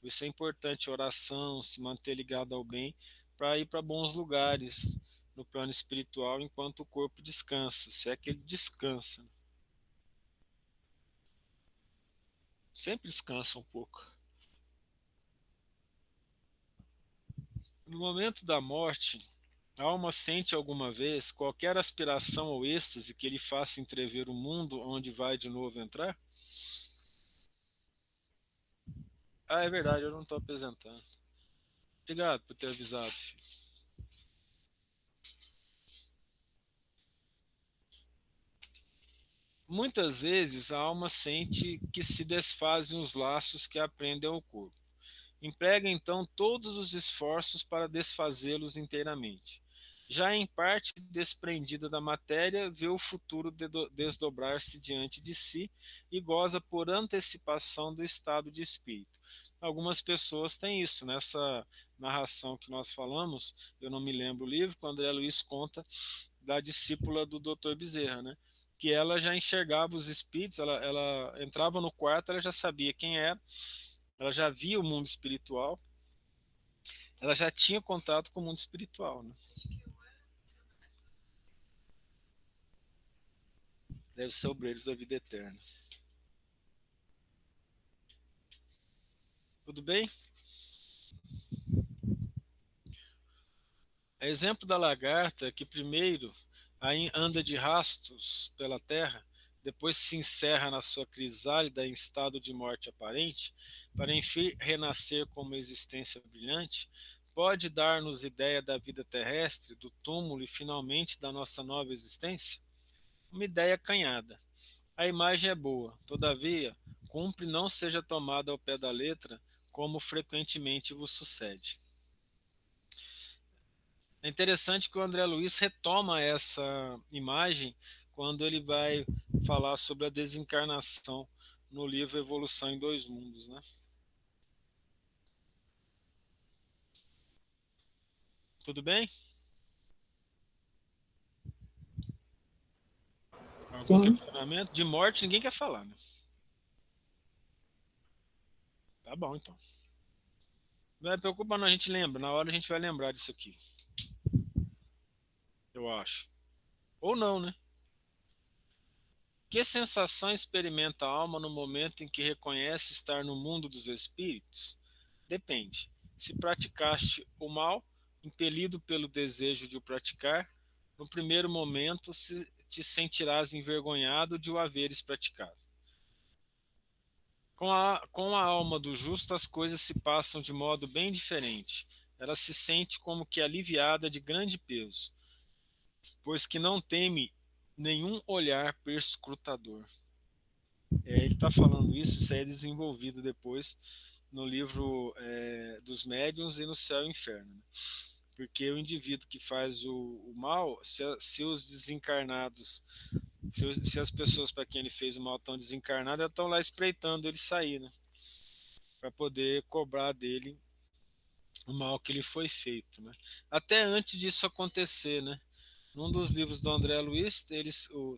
Isso é importante, oração, se manter ligado ao bem, para ir para bons lugares no plano espiritual enquanto o corpo descansa, se é que ele descansa. Sempre descansa um pouco. No momento da morte, a alma sente alguma vez qualquer aspiração ou êxtase que lhe faça entrever o mundo onde vai de novo entrar? Ah, é verdade, eu não estou apresentando. Obrigado por ter avisado, filho. Muitas vezes a alma sente que se desfazem os laços que a prendem ao corpo. Emprega então todos os esforços para desfazê-los inteiramente. Já em parte desprendida da matéria, vê o futuro desdobrar-se diante de si e goza por antecipação do estado de espírito. Algumas pessoas têm isso. Nessa narração que nós falamos, eu não me lembro o livro, quando André Luiz conta da discípula do Dr. Bezerra, né? Que ela já enxergava os espíritos, ela entrava no quarto, ela já sabia quem era, ela já via o mundo espiritual, ela já tinha contato com o mundo espiritual, né? Deve ser obreiros da vida eterna. Tudo bem? Exemplo da lagarta que primeiro anda de rastos pela terra, depois se encerra na sua crisálida em estado de morte aparente, para enfim renascer como existência brilhante, pode dar-nos ideia da vida terrestre, do túmulo e finalmente da nossa nova existência? Uma ideia acanhada. A imagem é boa, todavia, cumpre não seja tomada ao pé da letra, como frequentemente vos sucede. É interessante que o André Luiz retoma essa imagem quando ele vai falar sobre a desencarnação no livro Evolução em Dois Mundos, né? Tudo bem? Algum Sim. questionamento? De morte ninguém quer falar, né? Tá bom, então. Não se preocupa não, a gente lembra. Na hora a gente vai lembrar disso aqui. Eu acho. Ou não, né? Que sensação experimenta a alma no momento em que reconhece estar no mundo dos espíritos? Depende. Se praticaste o mal, impelido pelo desejo de o praticar, no primeiro momento te sentirás envergonhado de o haveres praticado. Com a alma do justo, as coisas se passam de modo bem diferente. Ela se sente como que aliviada de grande peso, pois que não teme nenhum olhar perscrutador. Ele está falando isso aí é desenvolvido depois no livro dos médiuns e no Céu e Inferno. Né? Porque o indivíduo que faz o mal, se os desencarnados, se as pessoas para quem ele fez o mal estão desencarnadas, elas estão lá espreitando ele sair, né? Para poder cobrar dele o mal que lhe foi feito. Né? Até antes disso acontecer, né? Num dos livros do André Luiz,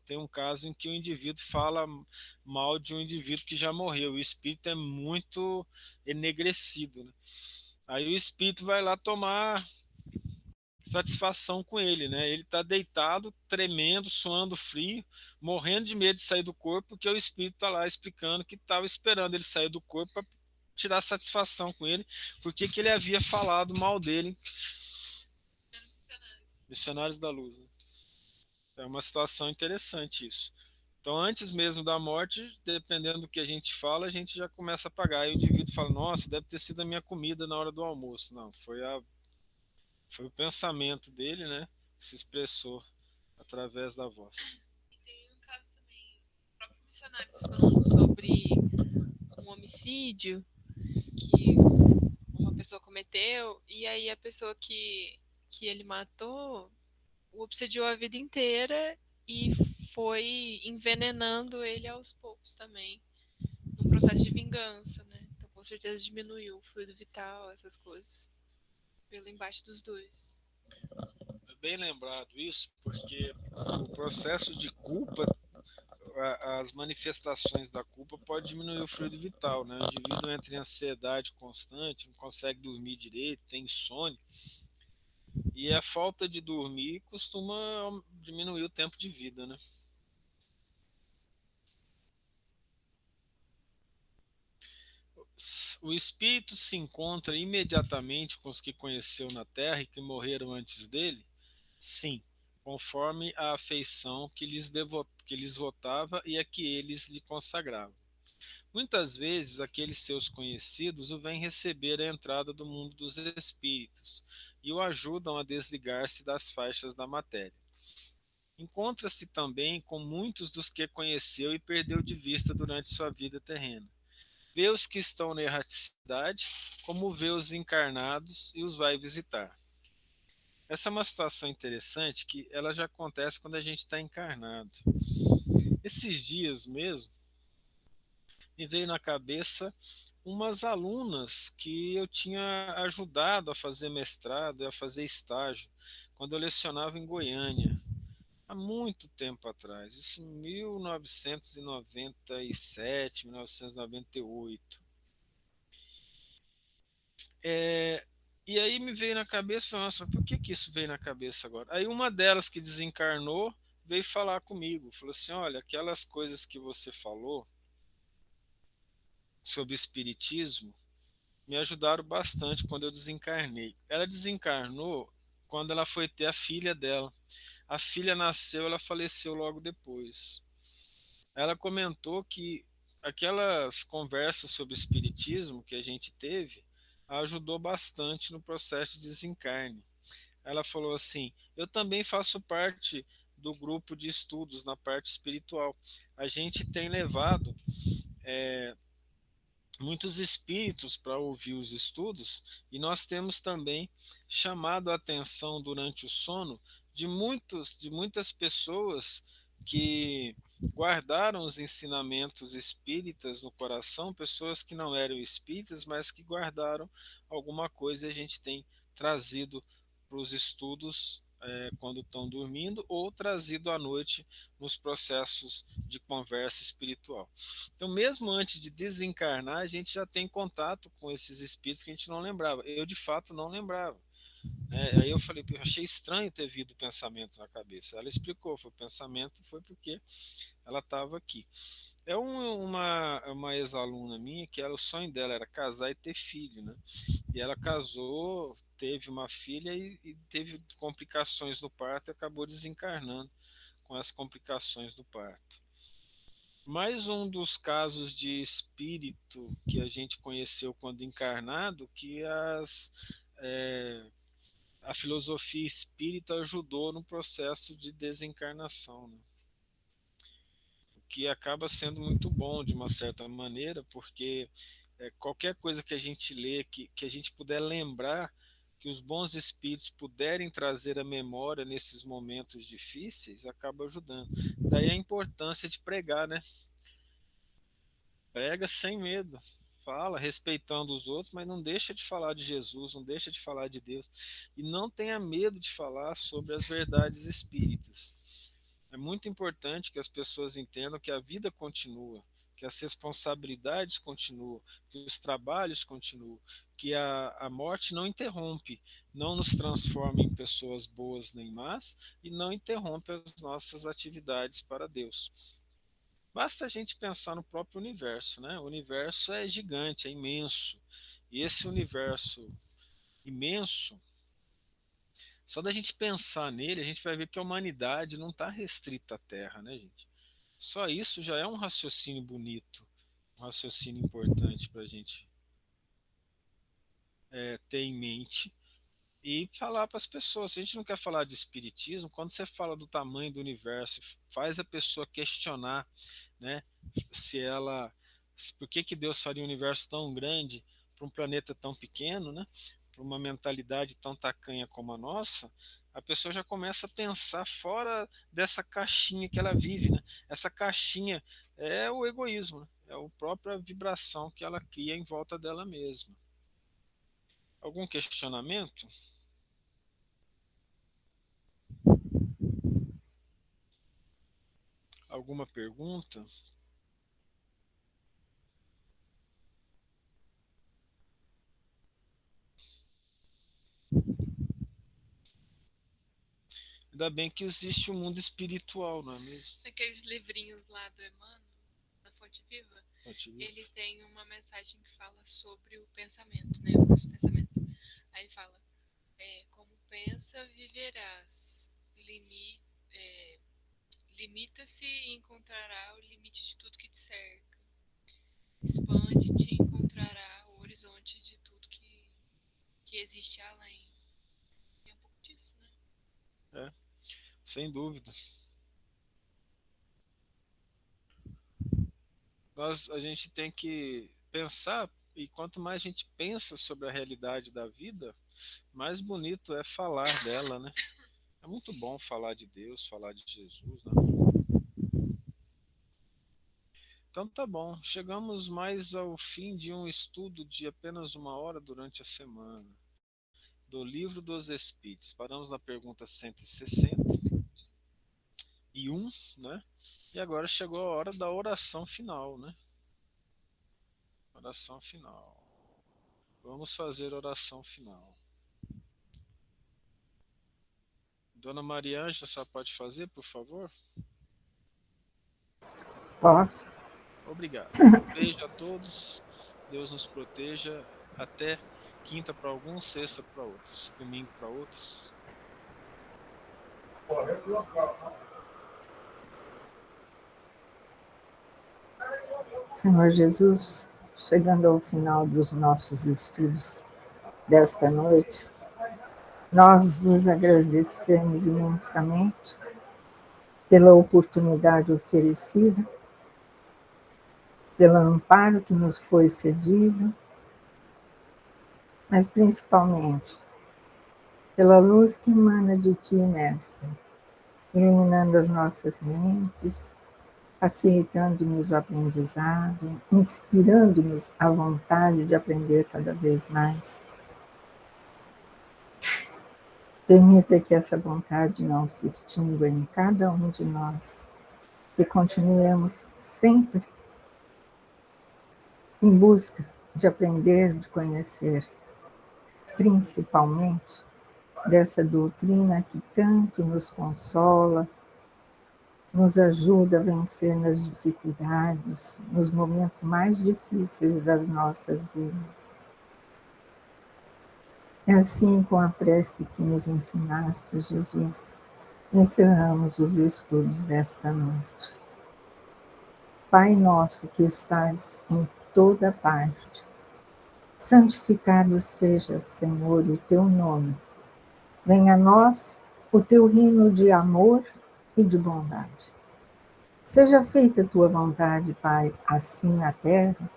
tem um caso em que o indivíduo fala mal de um indivíduo que já morreu. O espírito é muito enegrecido. Né? Aí o espírito vai lá tomar satisfação com ele, né? Ele está deitado, tremendo, suando frio, morrendo de medo de sair do corpo, porque o espírito está lá explicando que estava esperando ele sair do corpo para tirar satisfação com ele, porque que ele havia falado mal dele. Missionários da Luz. Né? É uma situação interessante isso. Então, antes mesmo da morte, dependendo do que a gente fala, a gente já começa a pagar. Aí o indivíduo fala, nossa, deve ter sido a minha comida na hora do almoço. Não, foi o pensamento dele, né, que se expressou através da voz. E tem um caso também, o próprio missionário falando sobre um homicídio que uma pessoa cometeu, e aí a pessoa que ele matou o obsediou a vida inteira e foi envenenando ele aos poucos também, num processo de vingança, né? Então com certeza diminuiu o fluido vital, essas coisas, pelo embate dos dois. É bem lembrado isso, porque o processo de culpa, as manifestações da culpa pode diminuir o fluido vital, né? O indivíduo entra em ansiedade constante, não consegue dormir direito, tem insônia, e a falta de dormir costuma diminuir o tempo de vida, né? O espírito se encontra imediatamente com os que conheceu na terra e que morreram antes dele? Sim, conforme a afeição que lhes votava e a que eles lhe consagravam. Muitas vezes aqueles seus conhecidos o vêm receber à entrada do mundo dos espíritos e o ajudam a desligar-se das faixas da matéria. Encontra-se também com muitos dos que conheceu e perdeu de vista durante sua vida terrena. Vê os que estão na erraticidade, como vê os encarnados e os vai visitar. Essa é uma situação interessante que ela já acontece quando a gente está encarnado. Esses dias mesmo, me veio na cabeça umas alunas que eu tinha ajudado a fazer mestrado e a fazer estágio, quando eu lecionava em Goiânia, há muito tempo atrás, isso em 1997, 1998. E aí me veio na cabeça, falei, nossa, por que isso veio na cabeça agora? Aí uma delas que desencarnou veio falar comigo, falou assim, olha, aquelas coisas que você falou sobre espiritismo me ajudaram bastante quando eu desencarnei. Ela desencarnou quando ela foi ter a filha dela. A filha nasceu, ela faleceu logo depois. Ela comentou que aquelas conversas sobre espiritismo que a gente teve ajudou bastante no processo de desencarne. Ela falou assim: eu também faço parte do grupo de estudos na parte espiritual. A gente tem levado muitos espíritos para ouvir os estudos e nós temos também chamado a atenção durante o sono de muitas pessoas que guardaram os ensinamentos espíritas no coração, pessoas que não eram espíritas, mas que guardaram alguma coisa e a gente tem trazido para os estudos quando estão dormindo ou trazido à noite nos processos de conversa espiritual. Então, mesmo antes de desencarnar, a gente já tem contato com esses espíritos que a gente não lembrava. Eu, de fato, não lembrava. Aí eu falei, eu achei estranho ter vindo o pensamento na cabeça. Ela explicou, foi o pensamento, foi porque ela estava aqui. Uma ex-aluna minha que o sonho dela era casar e ter filho, né? E ela casou, teve uma filha e teve complicações no parto e acabou desencarnando com as complicações do parto. Mais um dos casos de espírito que a gente conheceu quando encarnado, que a filosofia espírita ajudou no processo de desencarnação, né? O que acaba sendo muito bom de uma certa maneira, porque qualquer coisa que a gente lê, que a gente puder lembrar, que os bons espíritos puderem trazer a memória nesses momentos difíceis, acaba ajudando. Daí a importância de pregar, né? Prega sem medo, fala respeitando os outros, mas não deixa de falar de Jesus, não deixa de falar de Deus, e não tenha medo de falar sobre as verdades espíritas. É muito importante que as pessoas entendam que a vida continua, que as responsabilidades continuam, que os trabalhos continuam, que a morte não interrompe, não nos transforma em pessoas boas nem más e não interrompe as nossas atividades para Deus. Basta a gente pensar no próprio universo, né? O universo é gigante, é imenso. E esse universo imenso, só da gente pensar nele, a gente vai ver que a humanidade não está restrita à Terra, né, gente? Só isso já é um raciocínio bonito, um raciocínio importante para a gente ter em mente e falar para as pessoas. Se a gente não quer falar de espiritismo, quando você fala do tamanho do universo, faz a pessoa questionar, né? Se ela, por que Deus faria um universo tão grande para um planeta tão pequeno, né? Para uma mentalidade tão tacanha como a nossa, a pessoa já começa a pensar fora dessa caixinha que ela vive, né? Essa caixinha é o egoísmo, né? É a própria vibração que ela cria em volta dela mesma. Algum questionamento? Alguma pergunta? Ainda bem que existe o mundo espiritual, não é mesmo? Aqueles livrinhos lá do Emmanuel, da Fonte Viva, ele tem uma mensagem que fala sobre o pensamento, né? O nosso pensamento. Aí ele fala, como pensa, viverás. Limita-se e encontrará o limite de tudo que te cerca. Expande-te e encontrará o horizonte de tudo que existe além. É um pouco disso, né? Sem dúvida. A gente tem que pensar, e quanto mais a gente pensa sobre a realidade da vida, mais bonito é falar dela, né? É muito bom falar de Deus, falar de Jesus, né? Então tá bom, chegamos mais ao fim de um estudo de apenas 1 hora durante a semana, do Livro dos Espíritos. Paramos na pergunta 161, né? E agora chegou a hora da oração final, né? Oração final. Vamos fazer oração final. Dona Maria Ângela, só pode fazer, por favor? Posso? Obrigado. Beijo a todos. Deus nos proteja. Até quinta para alguns, sexta para outros, domingo para outros. Senhor Jesus, chegando ao final dos nossos estudos desta noite, nós vos agradecemos imensamente pela oportunidade oferecida, pelo amparo que nos foi cedido, mas principalmente pela luz que emana de Ti, Mestre, iluminando as nossas mentes, facilitando-nos o aprendizado, inspirando-nos a vontade de aprender cada vez mais. Permita que essa vontade não se extingua em cada um de nós e continuemos sempre em busca de aprender, de conhecer, principalmente dessa doutrina que tanto nos consola, nos ajuda a vencer nas dificuldades, nos momentos mais difíceis das nossas vidas. É assim, com a prece que nos ensinaste, Jesus, encerramos os estudos desta noite. Pai nosso que estás em toda parte, santificado seja, Senhor, o teu nome. Venha a nós o teu reino de amor e de bondade. Seja feita a tua vontade, Pai, assim na terra,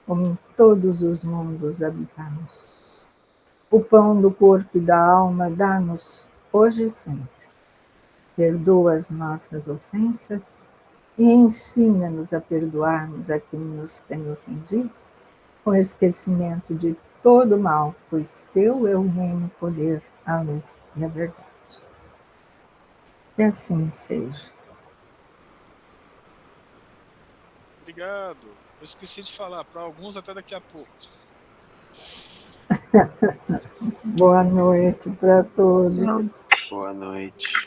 como em todos os mundos habitados. O pão do corpo e da alma dá-nos hoje e sempre. Perdoa as nossas ofensas e ensina-nos a perdoarmos a quem nos tem ofendido, com esquecimento de todo mal, pois teu é o reino, o poder, a luz e a verdade. Que assim seja. Obrigado. Eu esqueci de falar, para alguns até daqui a pouco. Boa noite para todos. Boa noite.